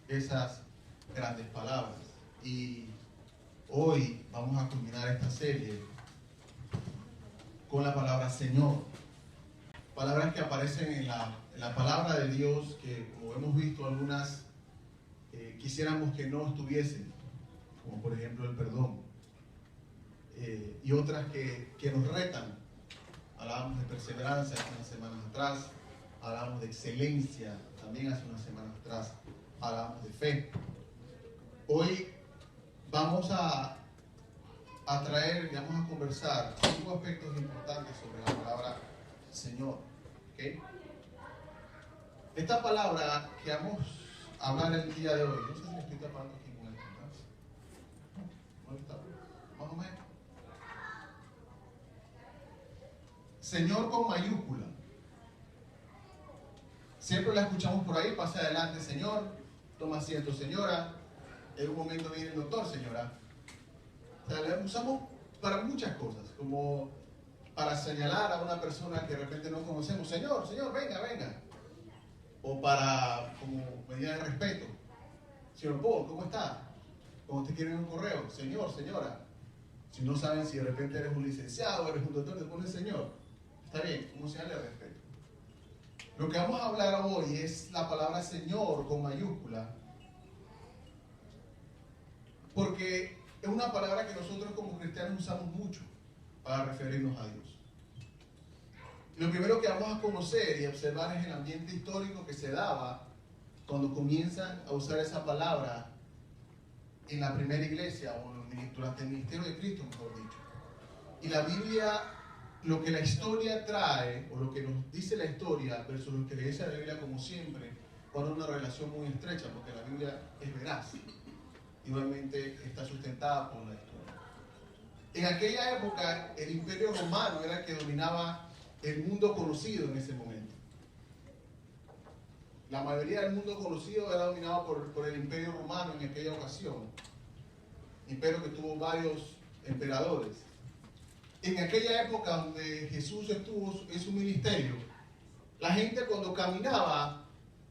esas grandes palabras. Y hoy vamos a culminar esta serie con la palabra Señor. Palabras que aparecen en la palabra de Dios, que como hemos visto algunas quisiéramos que no estuviesen, como por ejemplo el perdón, y otras que nos retan. Hablábamos de perseverancia hace unas semanas atrás, hablábamos de excelencia también hace unas semanas atrás, hablábamos de fe. Hoy vamos a traer y vamos a conversar 5 aspectos importantes sobre la palabra Señor. ¿Okay? Esta palabra que vamos a hablar el día de hoy, no sé si me estoy tapando aquí con esto, ¿no? ¿No está? Más o menos. Señor con mayúscula. Siempre la escuchamos por ahí, pase adelante señor, toma asiento señora, en un momento viene el doctor señora. O sea, la usamos para muchas cosas, como para señalar a una persona que de repente no conocemos, señor, venga, venga. O para, como medida de respeto, señor Paul, ¿cómo está? Cuando te quieren un correo, señor, señora. Si no saben si de repente eres un licenciado, eres un doctor, te ponen señor. Está bien, como señal de respeto. Lo que vamos a hablar hoy es la palabra Señor con mayúscula, porque es una palabra que nosotros como cristianos usamos mucho para referirnos a Dios. Lo primero que vamos a conocer y observar es el ambiente histórico que se daba cuando comienzan a usar esa palabra en la primera iglesia o durante el ministerio de Cristo, mejor dicho. Y la Biblia, lo que la historia trae, o lo que nos dice la historia, versus lo que le dice la Biblia, como siempre, guarda una relación muy estrecha, porque la Biblia es veraz y obviamente está sustentada por la historia. En aquella época, el Imperio Romano era el que dominaba el mundo conocido en ese momento. La mayoría del mundo conocido era dominado por el Imperio Romano en aquella ocasión. Imperio que tuvo varios emperadores. En aquella época donde Jesús estuvo en su ministerio, la gente cuando caminaba,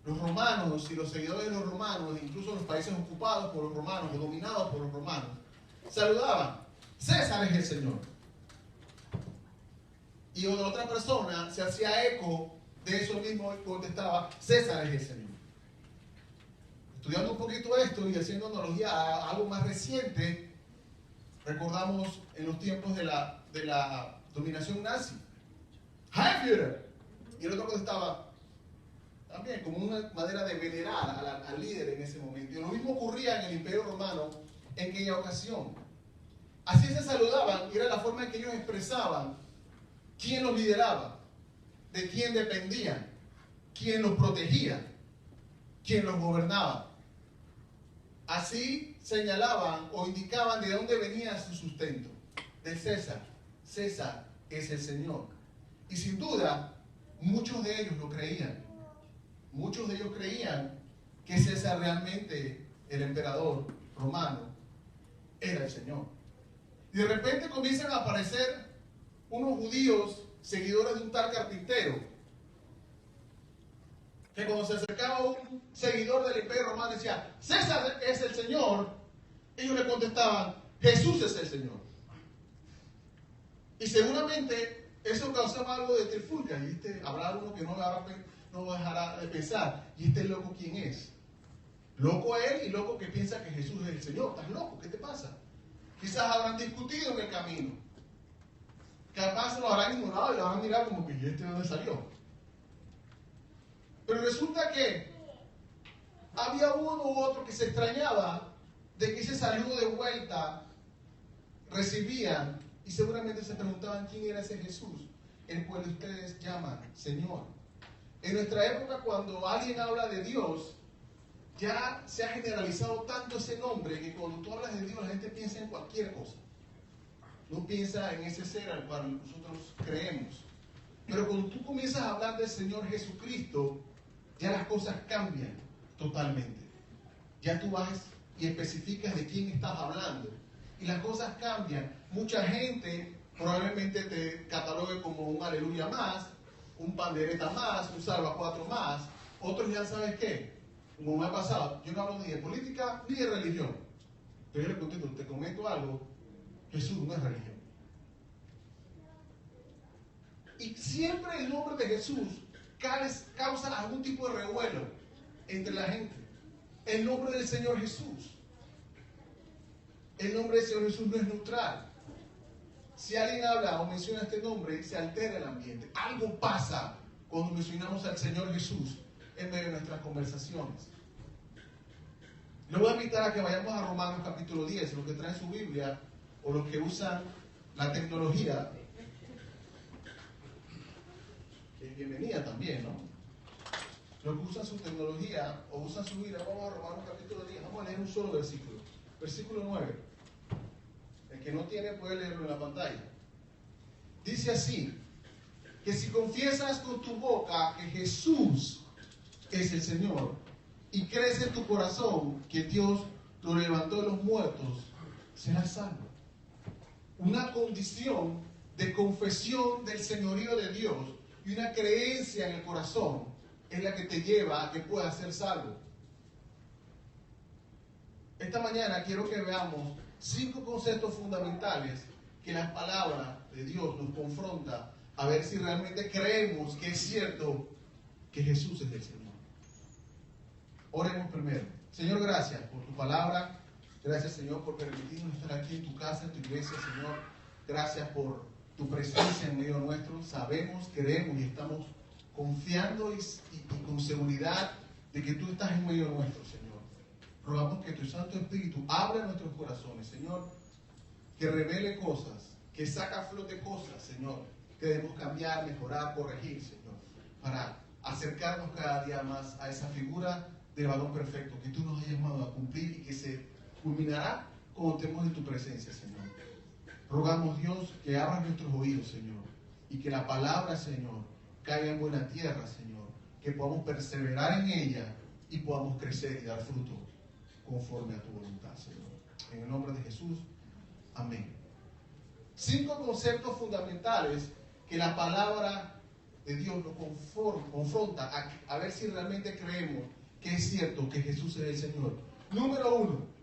los romanos y los seguidores de los romanos, incluso los países ocupados por los romanos o dominados por los romanos, saludaban: César es el Señor. Y otra persona se hacía eco de eso mismo y contestaba: César es el Señor. Estudiando un poquito esto y haciendo analogía a algo más reciente, recordamos en los tiempos de la dominación nazi: Heil Führer. Y el otro contestaba también como una manera de venerar al líder en ese momento. Y lo mismo ocurría en el Imperio Romano en aquella ocasión. Así se saludaban y era la forma en que ellos expresaban quién los lideraba, de quién dependían, quién los protegía, quién los gobernaba. Así señalaban o indicaban de dónde venía su sustento: de César. César es el Señor. Y sin duda, muchos de ellos lo creían. Muchos de ellos creían que César realmente, el emperador romano, era el Señor. Y de repente comienzan a aparecer unos judíos seguidores de un tal carpintero, que cuando se acercaba un seguidor del Imperio Romano decía: César es el Señor, ellos le contestaban: Jesús es el Señor. Y seguramente eso causaba algo de trifulca, y habrá uno que no dejará de pensar: ¿y este loco quién es? Loco él y loco que piensa que Jesús es el Señor. ¿Estás loco? ¿Qué te pasa? Quizás habrán discutido en el camino, capaz lo habrán ignorado y lo habrán mirado como que: ¿y este de dónde salió? Pero resulta que había uno u otro que se extrañaba de que ese saludo de vuelta recibían, y seguramente se preguntaban quién era ese Jesús, el cual ustedes llaman Señor. En nuestra época, cuando alguien habla de Dios, ya se ha generalizado tanto ese nombre que cuando tú hablas de Dios, la gente piensa en cualquier cosa. No piensa en ese ser al cual nosotros creemos. Pero cuando tú comienzas a hablar del Señor Jesucristo, ya las cosas cambian totalmente. Ya tú vas y especificas de quién estás hablando. Y las cosas cambian. Mucha gente probablemente te catalogue como un aleluya más, un pandereta más, un salva cuatro más. Otros ya sabes qué. como me ha pasado, yo no hablo ni de política ni de religión. Pero yo te comento algo, Jesús no es religión. Y siempre el nombre de Jesús causa algún tipo de revuelo entre la gente. El nombre del Señor Jesús. El nombre del Señor Jesús no es neutral. Si alguien habla o menciona este nombre, se altera el ambiente. Algo pasa cuando mencionamos al Señor Jesús en medio de nuestras conversaciones. Le voy a invitar a que vayamos a Romanos capítulo 10, los que traen su Biblia o los que usan la tecnología. Bienvenida también, ¿no? Los que usan su tecnología o usan su Biblia, vamos a Romanos capítulo 10, vamos a leer un solo versículo. Versículo 9. El que no tiene puede leerlo en la pantalla. Dice así, que si confiesas con tu boca que Jesús es el Señor y crees en tu corazón que Dios lo levantó de los muertos, serás salvo. Una condición de confesión del señorío de Dios y una creencia en el corazón es la que te lleva a que puedas ser salvo. Esta mañana quiero que veamos 5 conceptos fundamentales que la palabra de Dios nos confronta a ver si realmente creemos que es cierto que Jesús es el Señor. Oremos primero. Señor, gracias por tu palabra. Gracias, Señor, por permitirnos estar aquí en tu casa, en tu iglesia, Señor. Gracias por tu presencia en medio nuestro. Sabemos, creemos y estamos confiando y con seguridad de que tú estás en medio nuestro, Señor. Rogamos que tu Santo Espíritu abra nuestros corazones, Señor, que revele cosas, que saca a flote cosas, Señor, que debemos cambiar, mejorar, corregir, Señor, para acercarnos cada día más a esa figura del varón perfecto que tú nos has llamado a cumplir y que se culminará cuando estemos en tu presencia, Señor. Rogamos, Dios, que abras nuestros oídos, Señor, y que la palabra, Señor, caiga en buena tierra, Señor, que podamos perseverar en ella y podamos crecer y dar fruto conforme a tu voluntad, Señor. En el nombre de Jesús, amén. 5 conceptos fundamentales que la palabra de Dios nos confronta a ver si realmente creemos que es cierto que Jesús es el Señor. Número 1.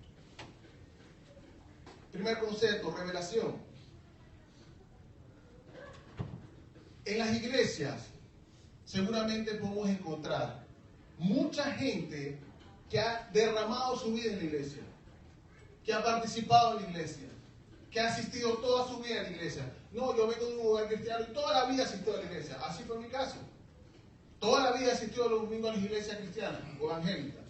Primer concepto, revelación. En las iglesias seguramente podemos encontrar mucha gente que ha derramado su vida en la iglesia, que ha participado en la iglesia, que ha asistido toda su vida a la iglesia. No, yo vengo de un hogar cristiano y toda la vida asistió a la iglesia. Así fue mi caso. Toda la vida asistió los domingos a la iglesia cristiana o evangélica,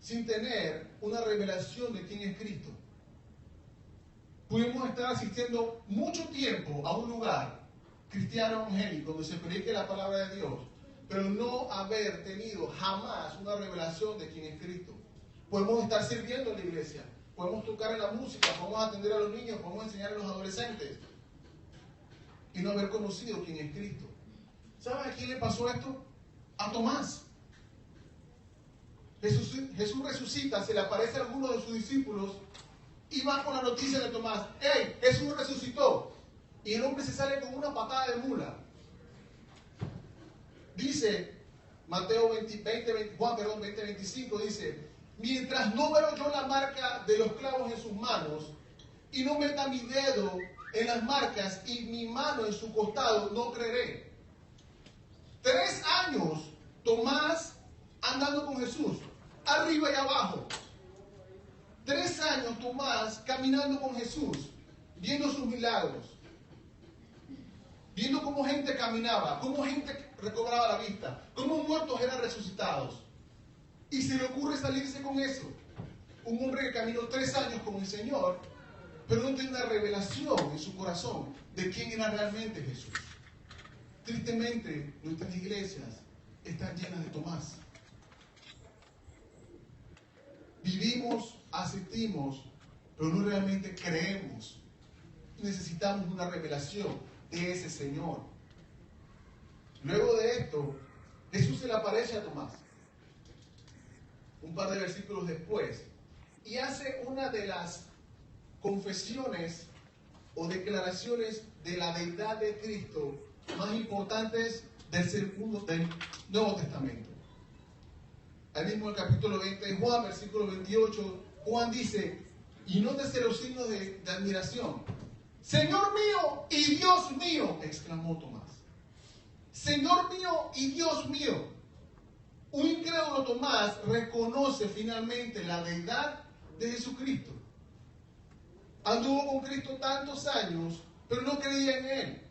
sin tener una revelación de quién es Cristo. Pudimos estar asistiendo mucho tiempo a un lugar cristiano evangélico donde se predique la palabra de Dios, pero no haber tenido jamás una revelación de quién es Cristo. Podemos estar sirviendo en la iglesia, podemos tocar en la música, podemos atender a los niños, podemos enseñar a los adolescentes y no haber conocido quién es Cristo. ¿Saben a quién le pasó esto? A Tomás. Jesús resucita, se le aparece a alguno de sus discípulos y va con la noticia de Tomás. ¡Hey! Jesús resucitó. Y el hombre se sale con una patada de mula. Dice Mateo 20:25, dice: mientras no veo yo la marca de los clavos en sus manos y no meta mi dedo en las marcas y mi mano en su costado, no creeré. 3 años Tomás andando con Jesús, arriba y abajo. 3 años Tomás caminando con Jesús, viendo sus milagros, viendo cómo gente caminaba, cómo gente recobraba la vista, cómo muertos eran resucitados. Y se le ocurre salirse con eso. Un hombre que caminó 3 años con el Señor, pero no tiene una revelación en su corazón de quién era realmente Jesús. Tristemente, nuestras iglesias están llenas de Tomás. Vivimos, asistimos, pero no realmente creemos. Necesitamos una revelación de ese Señor. Luego de esto, Jesús se le aparece a Tomás un par de versículos después y hace una de las confesiones o declaraciones de la deidad de Cristo más importantes del Nuevo Testamento. ahí mismo en el capítulo 20 de Juan, versículo 28, Juan dice, y nótese los signos de admiración. Señor mío y Dios mío, exclamó Tomás. Señor mío y Dios mío. Un incrédulo Tomás reconoce finalmente la deidad de Jesucristo. Anduvo con Cristo tantos años, pero no creía en Él.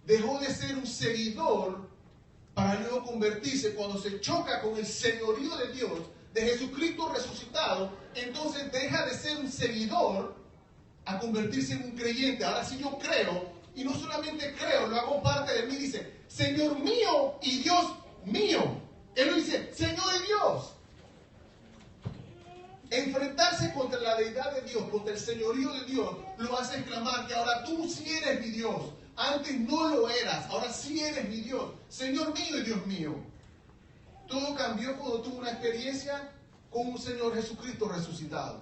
Dejó de ser un seguidor para luego convertirse. Cuando se choca con el señorío de Dios, de Jesucristo resucitado, entonces deja de ser un seguidor a convertirse en un creyente. Ahora sí yo creo, y no solamente creo, lo hago parte de mí. Dice, Señor mío y Dios mío. Él lo dice, Señor y Dios. Enfrentarse contra la deidad de Dios, contra el señorío de Dios, lo hace exclamar que ahora tú sí eres mi Dios. Antes no lo eras, ahora sí eres mi Dios. Señor mío y Dios mío. Todo cambió cuando tuvo una experiencia con un Señor Jesucristo resucitado.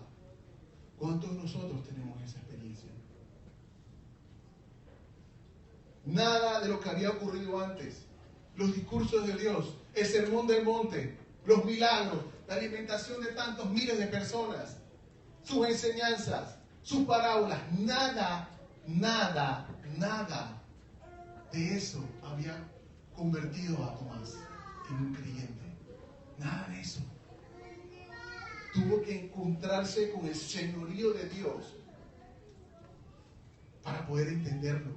¿Cuántos de nosotros tenemos esa experiencia? Nada de lo que había ocurrido antes. Los discursos de Dios, el sermón del monte, los milagros, la alimentación de tantos miles de personas, sus enseñanzas, sus parábolas, nada de eso había convertido a Tomás en un creyente. Nada de eso. Tuvo que encontrarse con el señorío de Dios para poder entenderlo.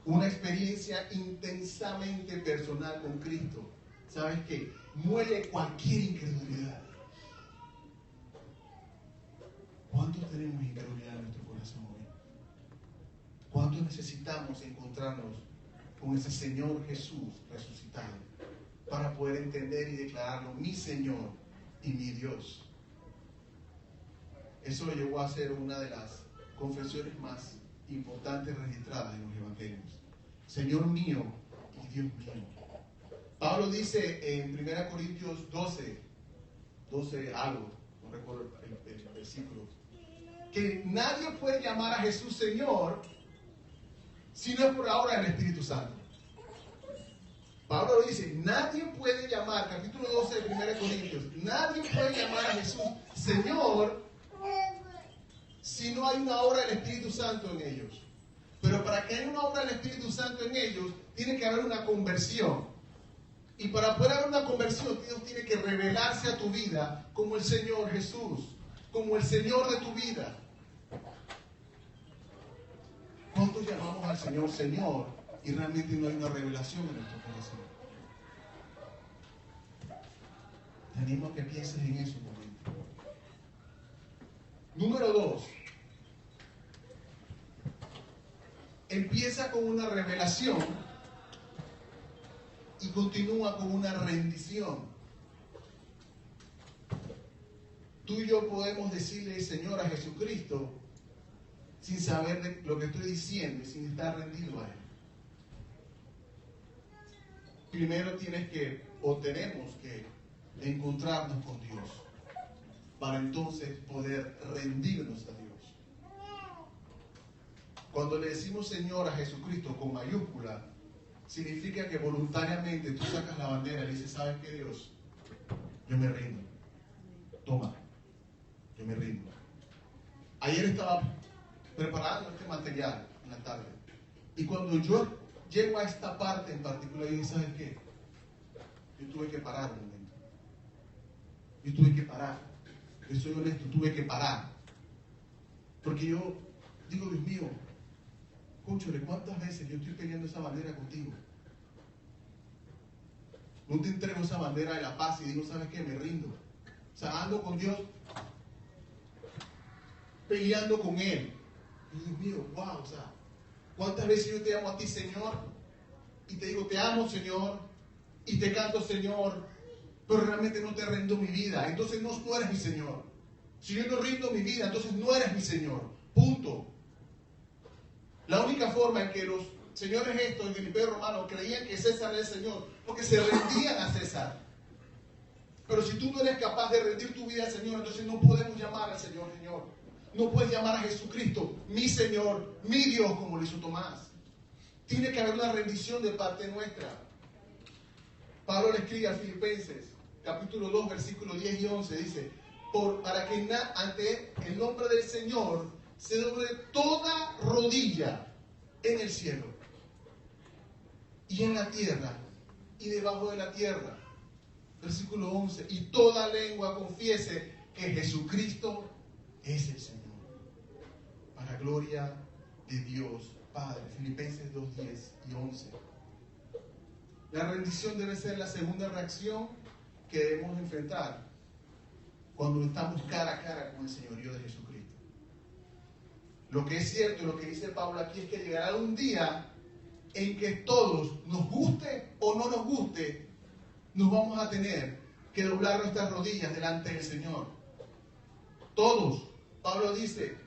Una experiencia intensamente personal con Cristo. ¿Sabes qué? Muere cualquier incredulidad. ¿Cuántos tenemos incredulidad en nuestro corazón hoy? ¿Cuántos necesitamos encontrarnos con ese Señor Jesús resucitado para poder entender y declararlo mi Señor y mi Dios? Eso lo llevó a ser una de las confesiones más importantes registradas en los evangelios. Señor mío y Dios mío. Pablo dice en 1 Corintios 12 algo, no recuerdo el versículo, que nadie puede llamar a Jesús Señor si no es por la obra del Espíritu Santo. Pablo lo dice, nadie puede llamar, capítulo 12 de 1 Corintios, nadie puede llamar a Jesús Señor si no hay una obra del Espíritu Santo en ellos. Pero para que haya una obra del Espíritu Santo en ellos, tiene que haber una conversión. Y para poder haber una conversión, Dios tiene que revelarse a tu vida como el Señor Jesús, como el Señor de tu vida. ¿Cuántos llamamos al Señor Señor y realmente no hay una revelación en nuestro corazón? Te animo a que pienses en eso un momento. Número 2. Empieza con una revelación y continúa con una rendición. Tú y yo podemos decirle Señor a Jesucristo sin saber de lo que estoy diciendo y sin estar rendido a Él. Primero tienes que, o tenemos que, encontrarnos con Dios para entonces poder rendirnos a Dios. Cuando le decimos Señor a Jesucristo con mayúscula, significa que voluntariamente tú sacas la bandera y le dices, ¿sabes qué, Dios? Yo me rindo. Toma, yo me rindo. Ayer estaba preparando este material en la tarde. Y cuando yo llego a esta parte en particular, yo dije, ¿sabes qué? Yo tuve que parar un momento. Yo tuve que parar. Yo soy honesto, tuve que parar. Porque yo digo, Dios mío, cónchale, ¿cuántas veces yo estoy peleando esa bandera contigo? No te entrego esa bandera de la paz y digo, ¿sabes qué? Me rindo. O sea, ando con Dios, peleando con Él. Y Dios mío, wow, o sea, ¿cuántas veces yo te amo a ti, Señor? Y te digo, te amo, Señor, y te canto, Señor, pero realmente no te rindo mi vida. Entonces no eres mi Señor. Si yo no rindo mi vida, entonces no eres mi Señor. Punto. La única forma en que los señores estos del Imperio Romano creían que César era el Señor, porque se rendían a César. Pero si tú no eres capaz de rendir tu vida al Señor, entonces no podemos llamar al Señor Señor. No puedes llamar a Jesucristo mi Señor, mi Dios, como lo hizo Tomás. Tiene que haber una rendición de parte nuestra. Pablo le escribe a Filipenses capítulo 2, versículos 10 y 11, dice, para que ante el nombre del Señor se doble toda rodilla en el cielo y en la tierra y debajo de la tierra. Versículo 11, y toda lengua confiese que Jesucristo es el Señor, para gloria de Dios Padre. Filipenses 2, 10 y 11. La rendición debe ser la segunda reacción que debemos enfrentar cuando estamos cara a cara con el señorío de Jesucristo. Lo que es cierto, lo que dice Pablo aquí, es que llegará un día en que todos, nos guste o no nos guste, nos vamos a tener que doblar nuestras rodillas delante del Señor. Todos. Pablo dice,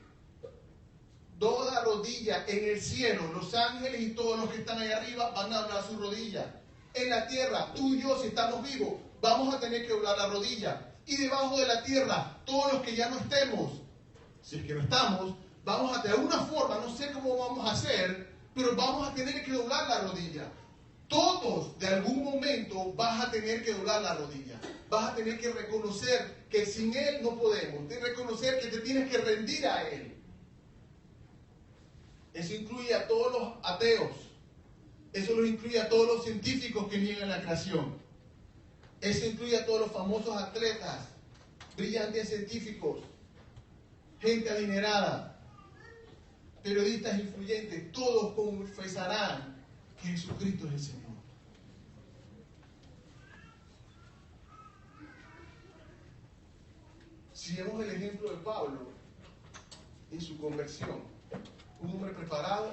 toda rodilla en el cielo, los ángeles y todos los que están ahí arriba van a doblar su rodilla. En la tierra, tú y yo, si estamos vivos, vamos a tener que doblar la rodilla. Y debajo de la tierra, todos los que ya no estemos, si es que no estamos, vamos a tener una forma, no sé cómo vamos a hacer, pero vamos a tener que doblar la rodilla. Todos, de algún momento, vas a tener que doblar la rodilla. Vas a tener que reconocer que sin Él no podemos. De reconocer que te tienes que rendir a Él. Eso incluye a todos los ateos. Eso lo incluye a todos los científicos que niegan la creación. Eso incluye a todos los famosos atletas, brillantes científicos, gente adinerada, periodistas influyentes. Todos confesarán que Jesucristo es el Señor. Si vemos el ejemplo de Pablo en su conversión, un hombre preparado,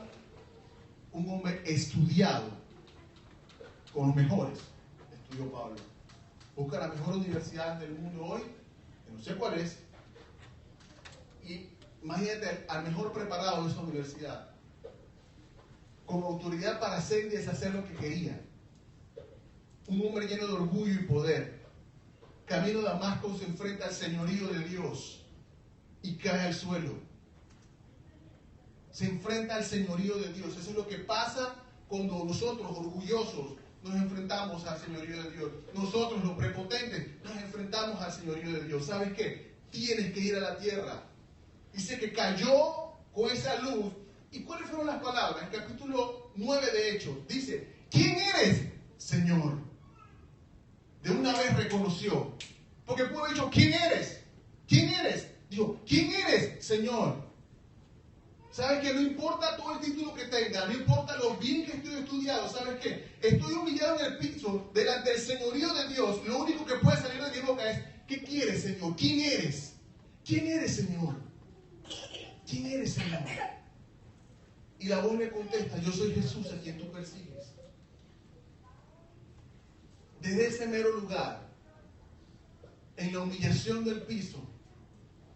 un hombre estudiado, con los mejores, estudió Pablo. Busca la mejor universidad del mundo hoy, que no sé cuál es, y imagínate al mejor preparado de esa universidad, con autoridad para hacer y deshacer lo que quería. Un hombre lleno de orgullo y poder. Camino a Damasco se enfrenta al señorío de Dios y cae al suelo. Se enfrenta al señorío de Dios. Eso es lo que pasa cuando nosotros, orgullosos, nos enfrentamos al señorío de Dios. Nosotros, los prepotentes, nos enfrentamos al señorío de Dios. ¿Sabes qué? Tienes que ir a la tierra. Dice que cayó con esa luz. ¿Y cuáles fueron las palabras? En el capítulo 9 de Hechos dice, ¿quién eres, Señor? De una vez reconoció. Porque pudo haber dicho, ¿quién eres? ¿Quién eres? Dijo, ¿quién eres, Señor? ¿Sabes qué? No importa todo el título que tenga, no importa lo bien que estoy estudiado, ¿sabes qué? Estoy humillado en el piso delante del señorío de Dios. Lo único que puede salir de mi boca es, ¿qué quieres, Señor? ¿Quién eres? ¿Quién eres, Señor? ¿Quién eres, Señor? Y la voz le contesta, yo soy Jesús a quien tú persigues. Desde ese mero lugar, en la humillación del piso,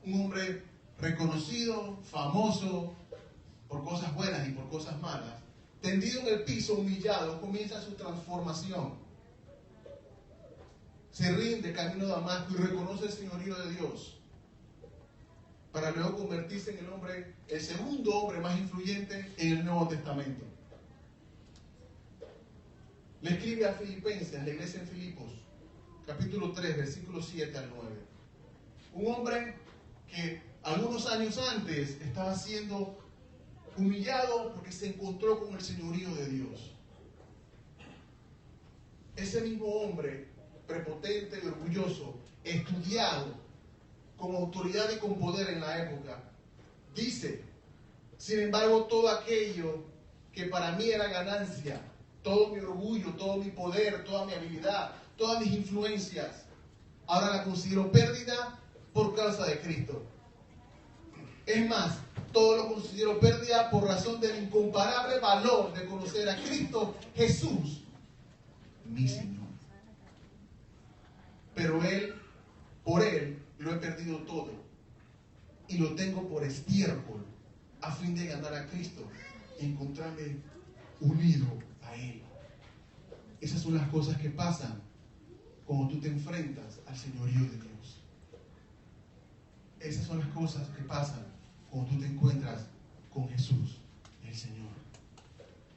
un hombre reconocido, famoso, por cosas buenas y por cosas malas, tendido en el piso, humillado, comienza su transformación. Se rinde camino a Damasco y reconoce el señorío de Dios, para luego convertirse en el segundo hombre más influyente en el Nuevo Testamento. Le escribe a Filipenses, a la iglesia en Filipos, capítulo 3, versículos 7 al 9. Un hombre que algunos años antes estaba siendo humillado porque se encontró con el señorío de Dios. Ese mismo hombre, prepotente y orgulloso, estudiado, con autoridad y con poder en la época, dice, sin embargo, todo aquello que para mí era ganancia, todo mi orgullo, todo mi poder, toda mi habilidad, todas mis influencias, ahora la considero pérdida por causa de Cristo. Es más, todo lo considero pérdida por razón del incomparable valor de conocer a Cristo Jesús, mi Señor. Pero por Él, lo he perdido todo y lo tengo por estiércol a fin de ganar a Cristo y encontrarme unido a Él. Esas son las cosas que pasan cuando tú te enfrentas al señorío de Dios. Esas son las cosas que pasan cuando tú te encuentras con Jesús, el Señor.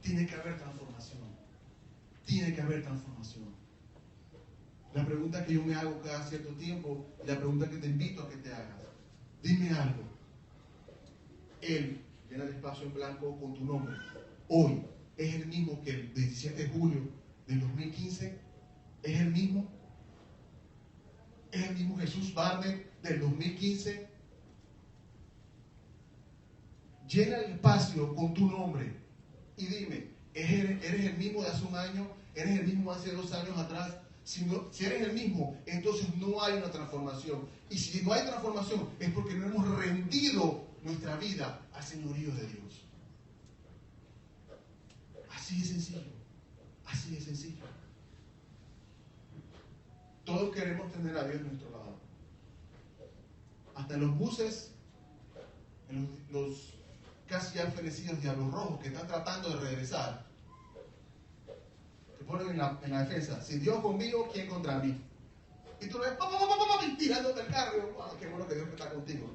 Tiene que haber transformación. Tiene que haber transformación. La pregunta que yo me hago cada cierto tiempo, la pregunta que te invito a que te hagas. Dime algo. Él llena el espacio en blanco con tu nombre. Hoy es el mismo que el 17 de julio del 2015. Es el mismo. Es el mismo Jesús Barnett del 2015. Llena el espacio con tu nombre y dime, ¿eres el mismo de hace un año? ¿Eres el mismo de hace 2 años atrás? Si eres el mismo, entonces no hay una transformación. Y si no hay transformación, es porque no hemos rendido nuestra vida al señorío de Dios. Así de sencillo. Así de sencillo. Todos queremos tener a Dios a nuestro lado. Hasta en los buses, en los casi ya fenecidos diablos rojos que están tratando de regresar, te ponen en la defensa: si Dios conmigo, ¿quién contra mí? Y tú ves tirándote el carro. Oh, qué bueno que Dios está contigo.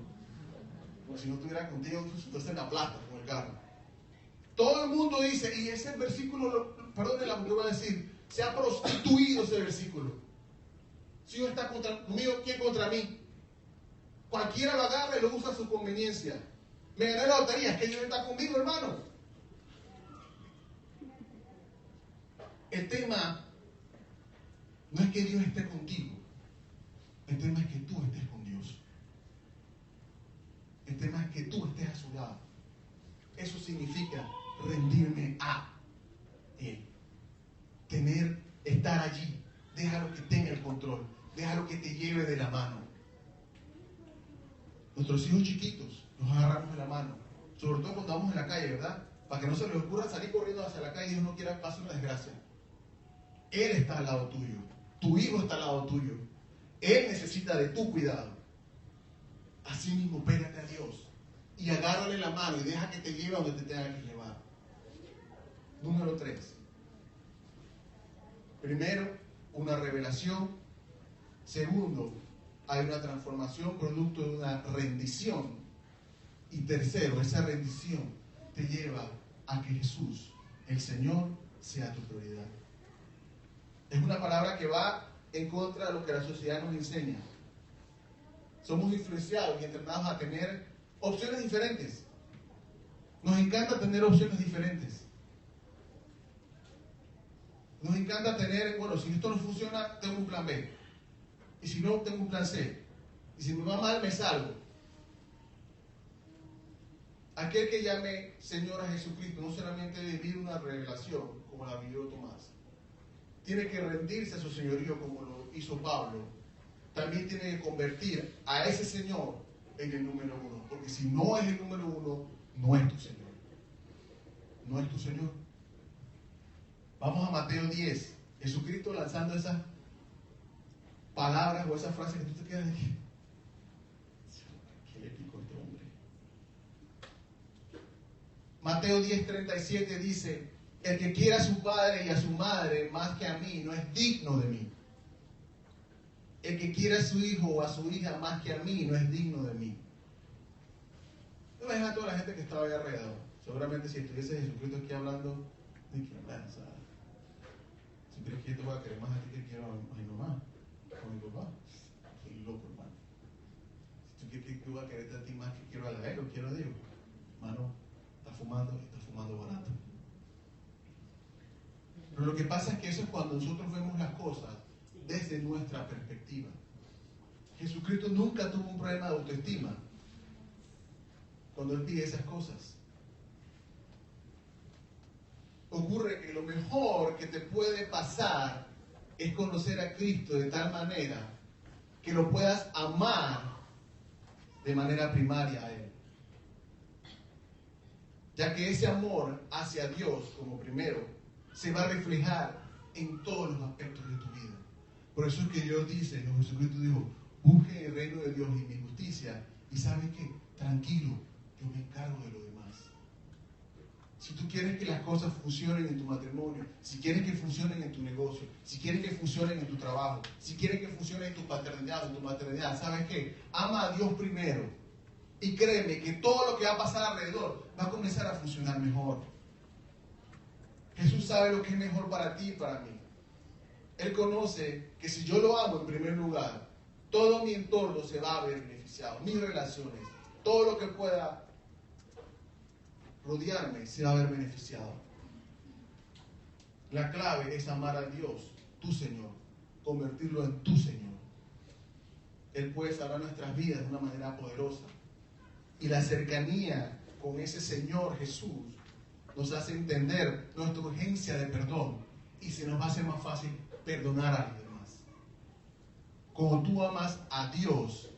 Porque si no estuviera contigo, entonces en la plata con el carro. Todo el mundo dice, y ese versículo, perdón la que voy a decir, se ha prostituido ese versículo. Si Dios está conmigo, ¿quién contra mí? Cualquiera lo agarra y lo usa a su conveniencia. Me gané la lotería, es que Dios está conmigo, hermano. El tema no es que Dios esté contigo. El tema es que tú estés con Dios. El tema es que tú estés a su lado. Eso significa rendirme a Él. Estar allí. Déjalo que tenga el control. Déjalo que te lleve de la mano. Nuestros hijos chiquitos nos agarramos de la mano. Sobre todo cuando vamos en la calle, ¿verdad? Para que no se les ocurra salir corriendo hacia la calle y Dios no quiera que pase una desgracia. Él está al lado tuyo. Tu hijo está al lado tuyo. Él necesita de tu cuidado. Así mismo, pégate a Dios y agárrale la mano y deja que te lleve a donde te tenga que llevar. Número 3. Primero, una revelación. Segundo, hay una transformación producto de una rendición. Y tercero, esa rendición te lleva a que Jesús, el Señor, sea tu prioridad. Es una palabra que va en contra de lo que la sociedad nos enseña. Somos influenciados y entrenados a tener opciones diferentes. Nos encanta tener opciones diferentes. Nos encanta tener, bueno, si esto no funciona, tengo un plan B. Y si no, tengo un plan C. Y si me va mal, me salgo. Aquel que llame Señor a Jesucristo no solamente debe vivir una revelación como la vivió Tomás. Tiene que rendirse a su señorío como lo hizo Pablo. También tiene que convertir a ese Señor en el número 1. Porque si no es el número 1, no es tu Señor. No es tu Señor. Vamos a Mateo 10. Jesucristo lanzando esas palabras o esas frases que tú te quedas de aquí. ¿Qué le explicó este hombre? Mateo 10:37 dice: el que quiera a su padre y a su madre más que a mí no es digno de mí. El que quiera a su hijo o a su hija más que a mí no es digno de mí. No me a toda la gente que estaba ahí alrededor. Seguramente si estuviese Jesucristo aquí hablando, ¿de qué hablas? Si crees que yo te voy a querer más a ti que quiero a mi mamá o a mi papá, soy loco, hermano. Si tú crees que tú vas a quererte a ti más que quiero a él o quiero a Dios, hermano, está fumando barato. Pero lo que pasa es que eso es cuando nosotros vemos las cosas desde nuestra perspectiva. Jesucristo nunca tuvo un problema de autoestima cuando Él pide esas cosas. Ocurre que lo mejor que te puede pasar es conocer a Cristo de tal manera que lo puedas amar de manera primaria a Él. Ya que ese amor hacia Dios como primero se va a reflejar en todos los aspectos de tu vida. Por eso es que Dios dice, Jesucristo dijo: busque el reino de Dios y mi justicia, y ¿sabes qué? Tranquilo, yo me encargo de lo demás. Si tú quieres que las cosas funcionen en tu matrimonio, si quieres que funcionen en tu negocio, si quieres que funcionen en tu trabajo, si quieres que funcionen en tu paternidad o en tu maternidad, ¿sabes qué? Ama a Dios primero. Y créeme que todo lo que va a pasar alrededor va a comenzar a funcionar mejor. Jesús sabe lo que es mejor para ti y para mí. Él conoce que si yo lo amo en primer lugar, todo mi entorno se va a ver beneficiado, mis relaciones, todo lo que pueda rodearme se va a ver beneficiado. La clave es amar a Dios, tu Señor, convertirlo en tu Señor. Él puede salvar nuestras vidas de una manera poderosa. Y la cercanía con ese Señor Jesús nos hace entender nuestra urgencia de perdón y se nos va a hacer más fácil perdonar a los demás. Cuando tú amas a Dios,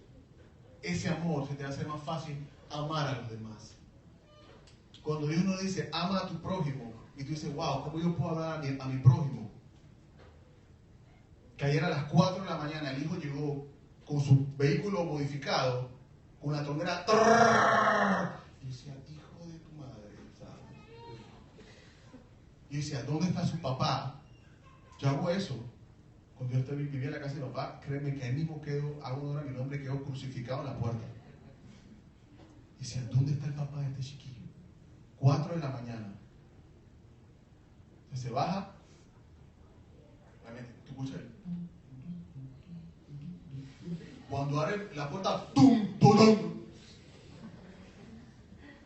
ese amor se te va a hacer más fácil amar a los demás. Cuando Dios nos dice, ama a tu prójimo, y tú dices, wow, ¿cómo yo puedo amar a mi prójimo? Que ayer a las 4 de la mañana el hijo llegó con su vehículo modificado, con la trompeta, y decía, hijo de tu madre, ¿sabes? Y decía, ¿dónde está su papá? Yo hago eso. Cuando yo vivía en la casa de mi papá, créeme que ahí mismo hago honor a mi nombre, quedó crucificado en la puerta. Y decía, ¿dónde está el papá de este chiquillo? 4 de la mañana. Entonces se baja, tú escuchas el... Cuando abre la puerta, ¡tum, tum!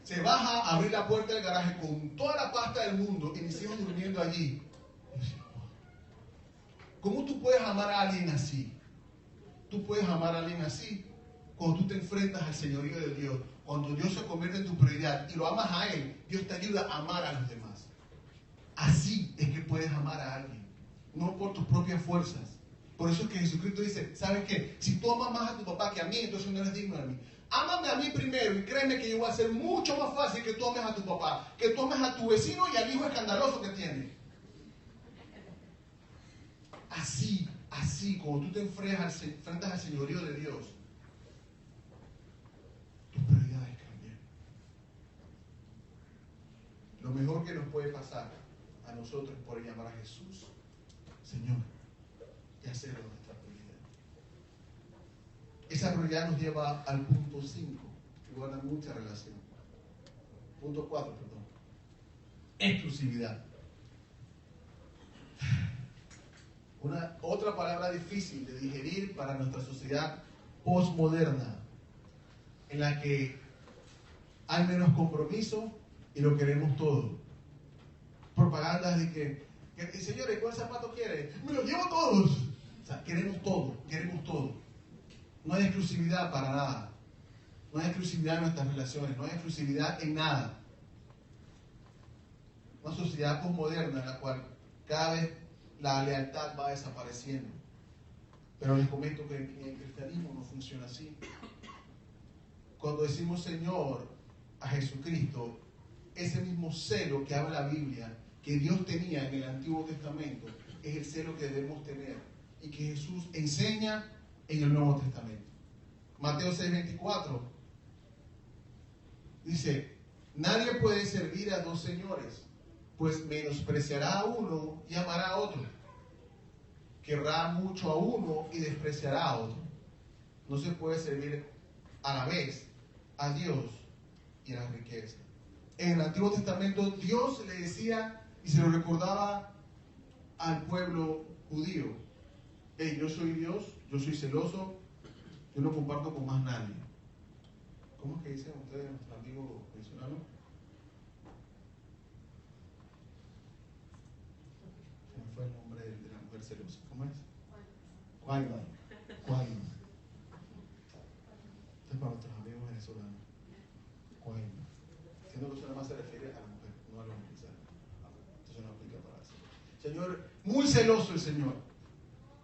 Se baja a abrir la puerta del garaje con toda la pasta del mundo y mis hijos durmiendo allí. ¿Cómo tú puedes amar a alguien así? Tú puedes amar a alguien así cuando tú te enfrentas al señorío de Dios, cuando Dios se convierte en tu prioridad y lo amas a Él, Dios te ayuda a amar a los demás. Así es que puedes amar a alguien, no por tus propias fuerzas. Por eso es que Jesucristo dice, ¿sabes qué? Si tú amas más a tu papá que a mí, entonces no eres digno de mí. Ámame a mí primero y créeme que yo voy a hacer mucho más fácil que tú ames a tu papá, que tú ames a tu vecino y al hijo escandaloso que tiene. Así, cuando tú te enfrentas al señorío de Dios, tus prioridades cambian. Lo mejor que nos puede pasar a nosotros es poder llamar a Jesús Señor y hacerlo nuestra prioridad. Esa prioridad nos lleva al punto 5, que guarda mucha relación. Punto 4, perdón. Exclusividad. Otra palabra difícil de digerir para nuestra sociedad postmoderna, en la que hay menos compromiso y lo queremos todo. Propagandas de que señores, ¿cuál zapato quiere? ¡Me los llevo todos! O sea, queremos todo. No hay exclusividad para nada. No hay exclusividad en nuestras relaciones, no hay exclusividad en nada. Una sociedad postmoderna en la cual cada vez la lealtad va desapareciendo. Pero les comento que en el cristianismo no funciona así. Cuando decimos Señor a Jesucristo, ese mismo celo que habla la Biblia, que Dios tenía en el Antiguo Testamento, es el celo que debemos tener y que Jesús enseña en el Nuevo Testamento. Mateo 6:24 dice, nadie puede servir a dos señores, pues menospreciará a uno y amará a otro. Querrá mucho a uno y despreciará a otro. No se puede servir a la vez a Dios y a la riqueza. En el Antiguo Testamento Dios le decía y se lo recordaba al pueblo judío: hey, yo soy Dios, yo soy celoso, yo no comparto con más nadie. ¿Cómo es que dicen ustedes, nuestro amigo venezolano? Se me fue el nombre de la mujer celosa. ¿Cómo es? Guayma. Esto es para nuestros amigos venezolanos. Guayma. Siendo que eso nada más se refiere a la mujer, no a los hombres. Entonces no aplica para eso. Señor, muy celoso el Señor.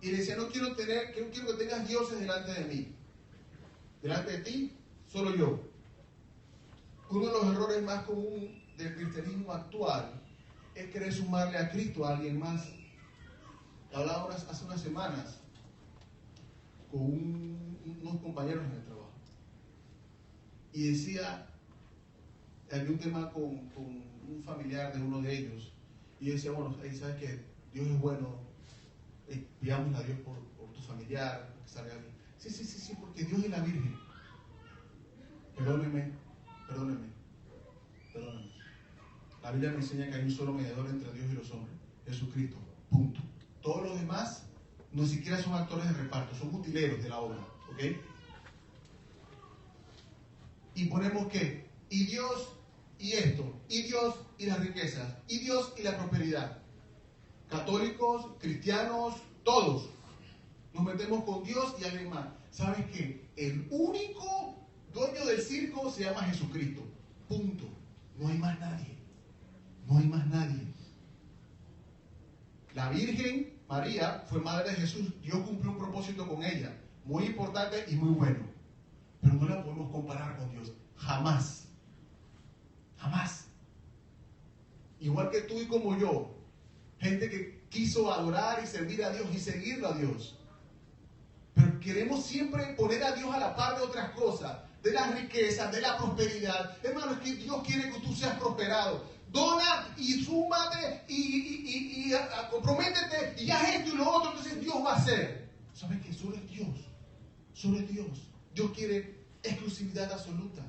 Y le decía, no quiero que tengas dioses delante de mí. Delante de ti, solo yo. Uno de los errores más comunes del cristianismo actual es querer sumarle a Cristo a alguien más. Hablaba hace unas semanas con unos compañeros en el trabajo. Y decía, había un tema con un familiar de uno de ellos. Y yo decía, bueno, ¿sabes qué? Dios es bueno. Pidamos a Dios por tu familiar, que salga bien. Sí, porque Dios es la Virgen. Perdóneme. La Biblia me enseña que hay un solo mediador entre Dios y los hombres, Jesucristo. Punto. Todos los demás ni siquiera son actores de reparto, son utileros de la obra, ¿ok? Y ponemos que, y Dios y esto, y Dios y las riquezas, y Dios y la prosperidad. Católicos, cristianos, todos nos metemos con Dios y alguien más. ¿Sabes qué? El único dueño del circo se llama Jesucristo. Punto. No hay más nadie. No hay más nadie. La Virgen María fue madre de Jesús. Dios cumplió un propósito con ella, muy importante y muy bueno. Pero no la podemos comparar con Dios. Jamás. Jamás. Igual que tú y como yo. Gente que quiso adorar y servir a Dios y seguirlo a Dios. Pero queremos siempre poner a Dios a la par de otras cosas. De las riquezas, de la prosperidad. Hermano, es que Dios quiere que tú seas prosperado. Dona y súmate y comprométete y haz esto y lo otro, entonces Dios va a hacer. ¿Sabes qué? Solo es Dios. Solo es Dios. Dios quiere exclusividad absoluta.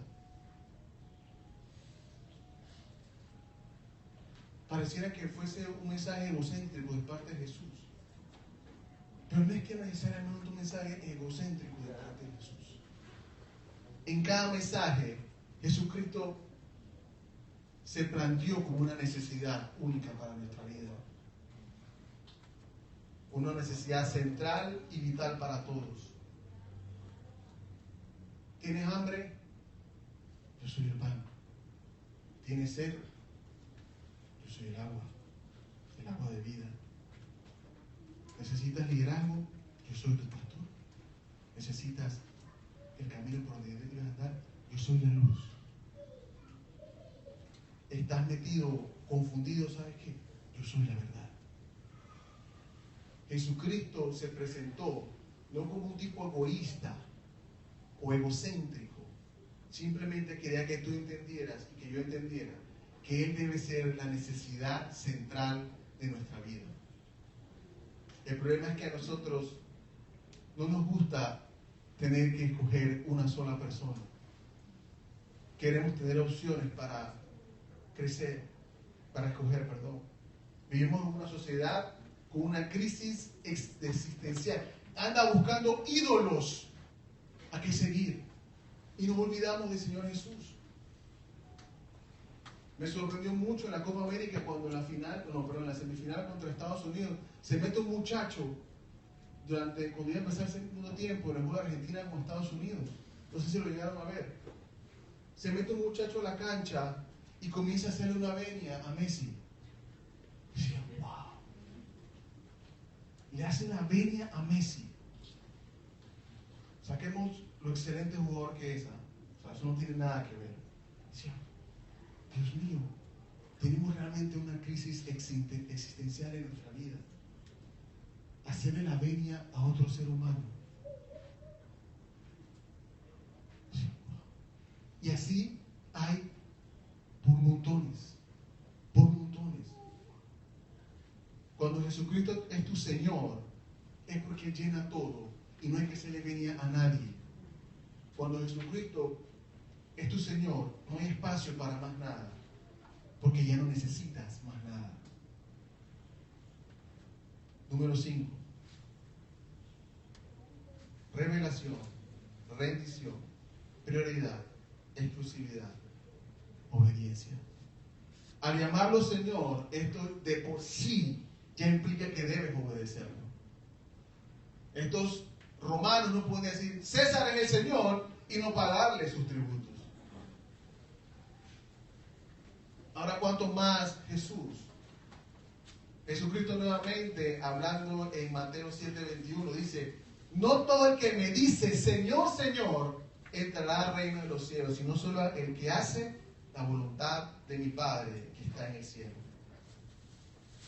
Pareciera que fuese un mensaje egocéntrico de parte de Jesús. Pero no es que necesariamente un mensaje egocéntrico de parte de Jesús. En cada mensaje, Jesucristo se planteó como una necesidad única para nuestra vida. Una necesidad central y vital para todos. ¿Tienes hambre? Yo soy el pan. ¿Tienes sed? Yo soy el agua de vida. ¿Necesitas liderazgo? Yo soy tu pastor. ¿Necesitas el camino por donde debes andar? Yo soy la luz. ¿Estás metido, confundido? ¿Sabes qué? Yo soy la verdad. Jesucristo se presentó no como un tipo egoísta o egocéntrico. Simplemente quería que tú entendieras y que yo entendiera que Él debe ser la necesidad central de nuestra vida. El problema es que a nosotros no nos gusta tener que escoger una sola persona. Queremos tener opciones para crecer, para escoger, perdón. Vivimos en una sociedad con una crisis existencial. Anda buscando ídolos a que seguir. Y nos olvidamos del Señor Jesús. Me sorprendió mucho en la Copa América cuando en la semifinal contra Estados Unidos se mete un muchacho cuando iba a empezar el segundo tiempo en el juego de Argentina con Estados Unidos. No sé si lo llegaron a ver. Se mete un muchacho a la cancha y comienza a hacerle una venia a Messi. Y decía, wow. Le hace una venia a Messi. Saquemos lo excelente jugador que es. O sea, eso no tiene nada que ver. Decía, Dios mío, tenemos realmente una crisis existencial en nuestra vida. Hacerle la venia a otro ser humano. Y así hay por montones, por montones. Cuando Jesucristo es tu Señor, es porque llena todo y no hay que hacerle venia a nadie. Cuando Jesucristo es tu Señor, no hay espacio para más nada, porque ya no necesitas más nada. Número 5. Revelación, rendición, prioridad, exclusividad, obediencia. Al llamarlo Señor, esto de por sí ya implica que debes obedecerlo. Estos romanos no pueden decir César es el Señor y no pagarle sus tributos. Ahora, ¿cuánto más Jesús? Jesucristo nuevamente, hablando en Mateo 7:21, dice, no todo el que me dice Señor, Señor, entrará al reino de los cielos, sino solo el que hace la voluntad de mi Padre que está en el cielo.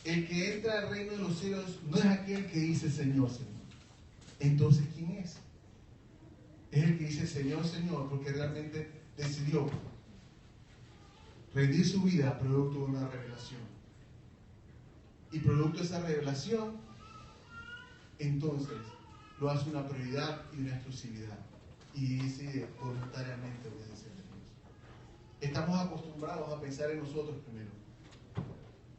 El que entra al reino de los cielos no es aquel que dice Señor, Señor. Entonces, ¿quién es? Es el que dice Señor, Señor, porque realmente decidió rendir su vida producto de una revelación. Y producto de esa revelación, entonces, lo hace una prioridad y una exclusividad. Y decide voluntariamente obedecer a Dios. Estamos acostumbrados a pensar en nosotros primero.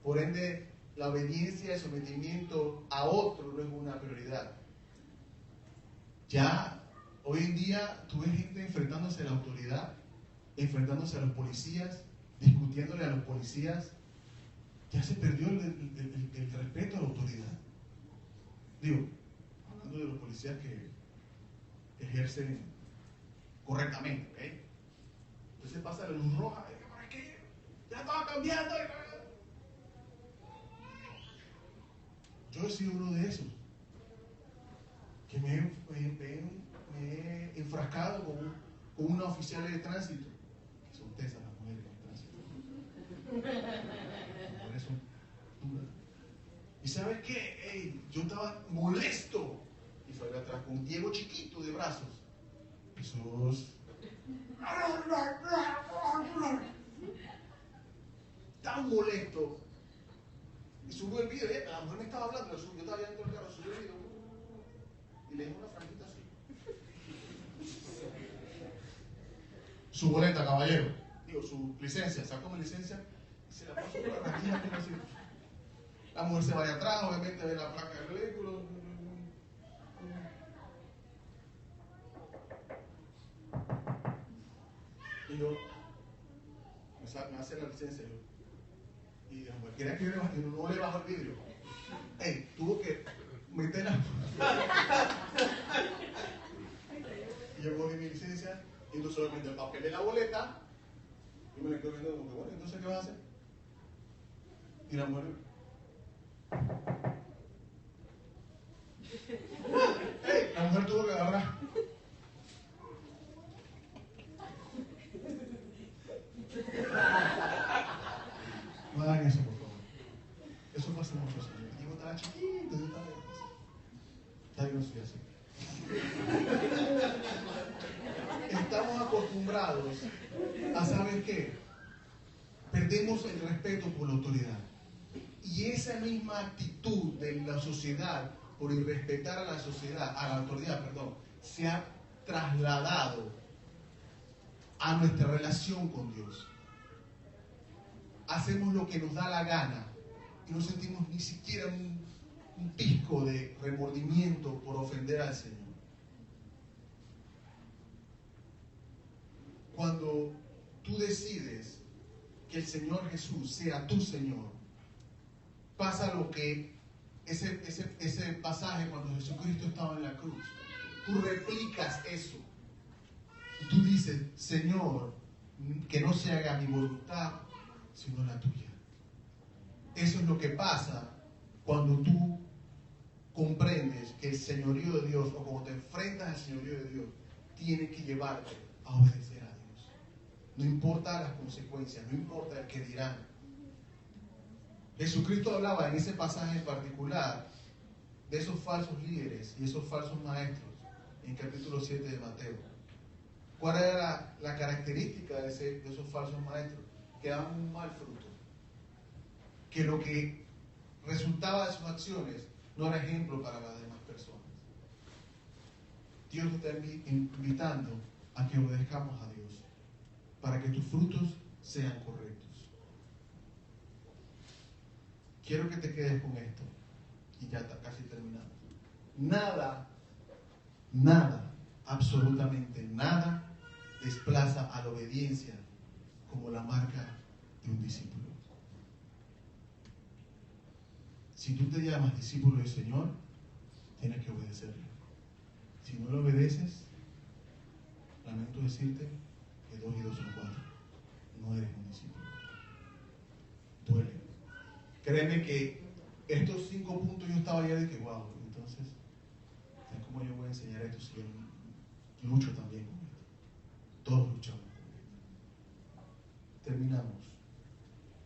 Por ende, la obediencia, el sometimiento a otro no es una prioridad. Ya hoy en día tú ves gente enfrentándose a la autoridad, enfrentándose a los policías, discutiéndole a los policías. Ya se perdió el respeto a la autoridad. Digo, hablando de los policías que ejercen correctamente, ¿ok? Entonces pasa la luz roja, ¿para qué? Ya estaba cambiando. Yo he sido uno de esos, que me he enfrascado con una oficial de tránsito, que son tesas las mujeres en el tránsito. Las mujeres son duras. ¿Y sabes qué? Hey, yo estaba molesto. Y fue atrás con un Diego chiquito de brazos. Esos... Estaba molesto. Y subió el video. La mujer me estaba hablando. Yo estaba dentro del carro. Subió el video. Y le dije una franquita así. Su boleta, caballero. Digo, su licencia. Sacó mi licencia y se la pasó por la rejilla. Así. La mujer se va de atrás. Obviamente ve la placa del vehículo. Y yo, me hace la licencia. Y la mujer quería que yo no le bajo el vidrio. Ey, tuvo que meterla. Y yo cogí mi licencia, y entonces obviamente el papel de la boleta, y me le quedo viendo como que, bueno, entonces ¿qué vas a hacer? Y la mujer, ¡ey! La mujer tuvo que agarrar. No hagan eso, por favor. Eso pasa mucho, señor. Digo, estaba chiquito, yo estaba... Está bien, no soy así. Estamos acostumbrados a saber qué. Perdemos el respeto por la autoridad. Y esa misma actitud de la sociedad por irrespetar a la sociedad, a la autoridad, perdón, se ha trasladado a nuestra relación con Dios. Hacemos lo que nos da la gana y no sentimos ni siquiera un pisco de remordimiento por ofender al Señor. Cuando tú decides que el Señor Jesús sea tu Señor, pasa lo que ese pasaje cuando Jesucristo estaba en la cruz. Tú replicas eso. Y tú dices, Señor, que no se haga mi voluntad, sino la tuya. Eso es lo que pasa cuando tú comprendes que el señorío de Dios, o cuando te enfrentas al señorío de Dios, tiene que llevarte a obedecer a Dios. No importa las consecuencias, no importa el que dirán. Jesucristo hablaba en ese pasaje en particular de esos falsos líderes y esos falsos maestros en capítulo 7 de Mateo. ¿Cuál era la característica de esos falsos maestros? Que daban un mal fruto. Que lo que resultaba de sus acciones no era ejemplo para las demás personas. Dios te está invitando a que obedezcamos a Dios para que tus frutos sean correctos. Quiero que te quedes con esto y ya está casi terminado. Nada, absolutamente nada desplaza a la obediencia como la marca de un discípulo. Si tú te llamas discípulo del Señor, tienes que obedecerle. Si no lo obedeces, lamento decirte que 2 y 2 son 4. No eres un discípulo. Duele. Créeme que estos 5 puntos yo estaba ya de que, wow, entonces, ¿cómo yo voy a enseñar esto si yo lucho también con esto? Todos luchamos con esto. Terminamos.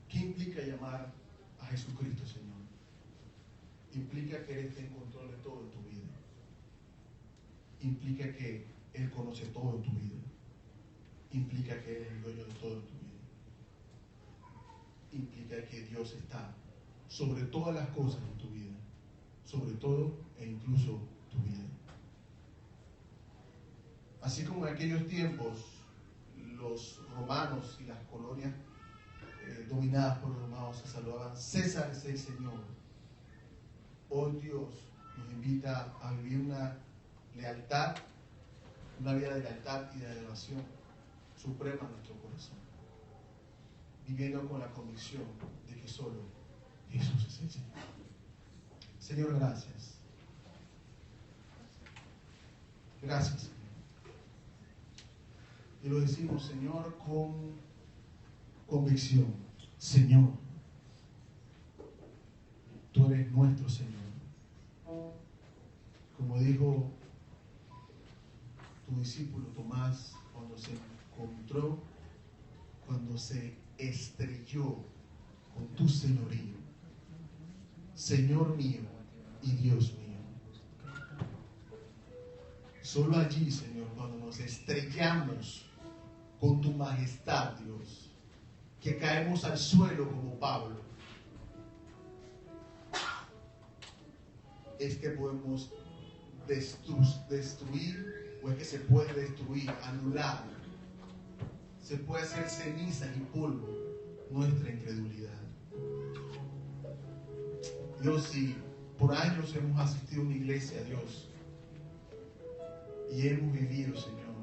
¿Qué implica llamar a Jesucristo Señor? Implica que Él esté en control de todo en tu vida. Implica que Él conoce todo en tu vida. Implica que Él es el dueño de todo en tu vida. Implica que Dios está sobre todas las cosas en tu vida. Sobre todo e incluso tu vida. Así como en aquellos tiempos los romanos y las colonias dominadas por los romanos se saludaban: César es el Señor. Hoy Dios nos invita a vivir una lealtad, una vida de lealtad y de adoración suprema en nuestro corazón, viviendo con la convicción de que solo Jesús es el Señor. Señor, gracias. Gracias, Señor. Y lo decimos, Señor, con convicción. Señor, tú eres nuestro Señor. Como dijo tu discípulo Tomás cuando se encontró, cuando se estrelló con tu señorío: Señor mío y Dios mío. Solo allí, Señor, cuando nos estrellamos con tu majestad, Dios, que caemos al suelo como Pablo, es que podemos destruir, o es que se puede destruir, anular, se puede hacer cenizas y polvo nuestra incredulidad. Dios, si por años hemos asistido a una iglesia, Dios, y hemos vivido, Señor,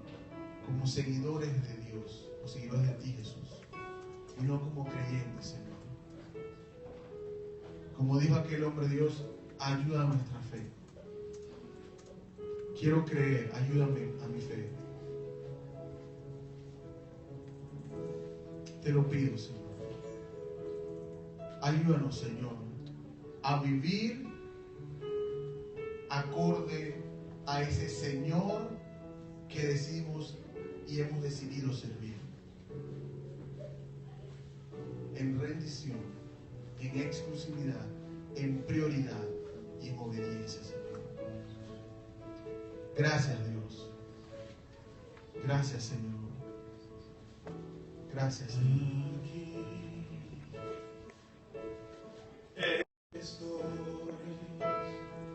como seguidores de Dios, o seguidores de ti, Jesús, y no como creyentes, Señor. Como dijo aquel hombre, Dios, ayuda a nuestra fe. Quiero creer, ayúdame a mi fe. Te lo pido, Señor. Ayúdanos, Señor, a vivir acorde a ese Señor que decimos y hemos decidido servir. En rendición, en exclusividad, en prioridad y en obediencia, Señor. Gracias, Dios. Gracias, Señor. Gracias, Señor.